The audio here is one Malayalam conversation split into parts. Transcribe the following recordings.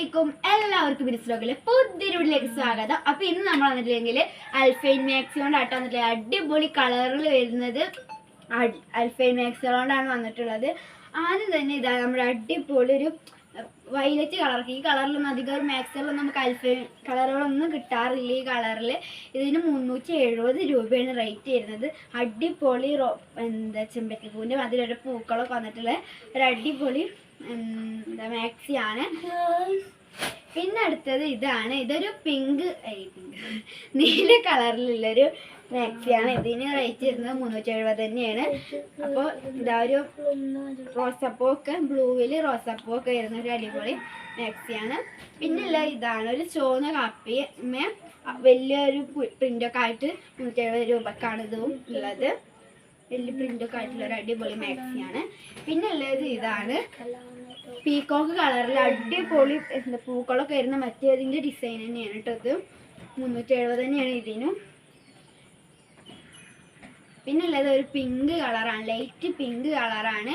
അസ്സലാമലൈക്കും എല്ലാവർക്കും ബിരിസ്ലോക്കിലെ പുതിയൊരു വീഡിയോയിലേക്ക് സ്വാഗതം. അപ്പോൾ ഇന്ന് നമ്മൾ വന്നിട്ടുണ്ടെങ്കിൽ അൽഫൈൻ മാക്സി കൊണ്ടാട്ടോ വന്നിട്ടുള്ളത്. അടിപൊളി കളറിൽ വരുന്നത് അൽഫൈൻ മാക്സി കൊണ്ടാണ് വന്നിട്ടുള്ളത്. ആദ്യം തന്നെ ഇതാ നമ്മുടെ അടിപൊളി ഒരു വൈലറ്റ് കളർ. ഈ കളറിലൊന്നും അധികം ഒരു മാക്സികളൊന്നും നമുക്ക് അൽഫൈൻ കളറുകളൊന്നും കിട്ടാറില്ല. ഈ കളറിൽ ഇതിന് 370 രൂപയാണ് റേറ്റ് വരുന്നത്. അടിപൊളി ചെമ്പരത്തിപ്പൂവിൻ്റെ അതിലൊരു പൂക്കളൊക്കെ വന്നിട്ടുള്ള ഒരു അടിപൊളി മാക്സിയാണ്. പിന്നെ അടുത്തത് ഇതാണ്. ഇതൊരു നീല കളറിലുള്ളൊരു മാക്സിയാണ്. ഇതിന് റേറ്റ് വരുന്നത് 370 തന്നെയാണ്. അപ്പോൾ ഇതാ ഒരു റോസപ്പൂ ഒക്കെ ബ്ലൂവിൽ റോസപ്പൂ ഒക്കെ വരുന്ന ഒരു അടിപൊളി മാക്സിയാണ്. പിന്നെയുള്ള ഇതാണ് ഒരു ചുവന്ന കാപ്പി വലിയൊരു പ്രിൻ്റൊക്കെ ആയിട്ട് 370 രൂപക്കാണ് ഇതും ഉള്ളത്. വലിയ പ്രിൻ്റൊക്കെ ആയിട്ടുള്ള ഒരു അടിപൊളി മാക്സിയാണ്. പിന്നെ ഉള്ളത് ഇതാണ് പീക്കോക്ക് കളറിൽ അടിപൊളി പൂക്കളൊക്കെ വരുന്ന മറ്റേതിൻ്റെ ഡിസൈൻ തന്നെയാണ് കേട്ടോ. ഇത് 370 തന്നെയാണ് ഇതിനും. പിന്നെ ഉള്ളത് ഒരു പിങ്ക് കളറാണ്, ലൈറ്റ് പിങ്ക് കളറാണ്.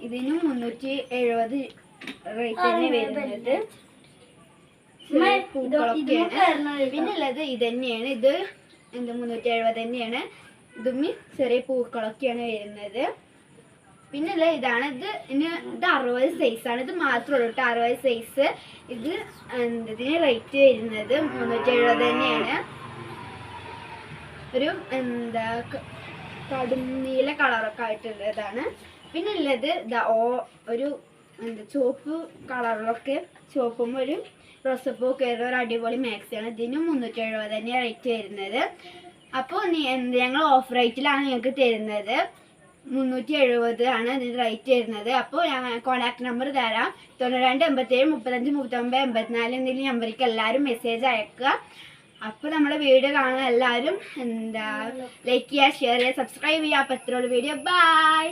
ഇതിനും 370 റേറ്റ് തന്നെ വരുന്നത്. പൂക്കളൊക്കെയാണ്. പിന്നെ ഉള്ളത് ഇത് തന്നെയാണ്. ഇത് 370 തന്നെയാണ്. ഇതും ചെറിയ പൂക്കളൊക്കെയാണ് വരുന്നത്. പിന്നെ ഇതാണ്. ഇത് 60 സൈസാണ്. ഇത് മാത്രമേ ഉള്ളൂ കേട്ടോ 60 സൈസ്. ഇത് ഇതിന് റേറ്റ് വരുന്നത് 370 തന്നെയാണ്. ഒരു കടുന്നീല കളറൊക്കെ ആയിട്ടുള്ളതാണ്. പിന്നെ ഉള്ളത് ഒരു ചുവപ്പ് കളറിലൊക്കെ ചുവപ്പും ഒരു റോസപ്പൂ ഒക്കെ വരുന്ന ഒരു അടിപൊളി മാക്സിയാണ്. ഇതിനും 370 തന്നെയാണ് റേറ്റ് വരുന്നത്. അപ്പോൾ ഞങ്ങൾ ഓഫ് റേറ്റിലാണ് ഞങ്ങൾക്ക് തരുന്നത്. 370 ആണ് ഇതിന് റേറ്റ് വരുന്നത്. അപ്പോൾ ഞാൻ കോൺടാക്ട് നമ്പർ തരാം. 92 87 35 39 84 എന്നീ നമ്പറിലേക്ക് എല്ലാവരും മെസ്സേജ് അയക്കുക. അപ്പോൾ നമ്മുടെ വീഡിയോ കാണുന്ന എല്ലാവരും ലൈക്ക് ചെയ്യുക, ഷെയർ ചെയ്യുക, സബ്സ്ക്രൈബ് ചെയ്യുക. അപ്പോൾ ഇത്രയുള്ള വീഡിയോ. ബൈ.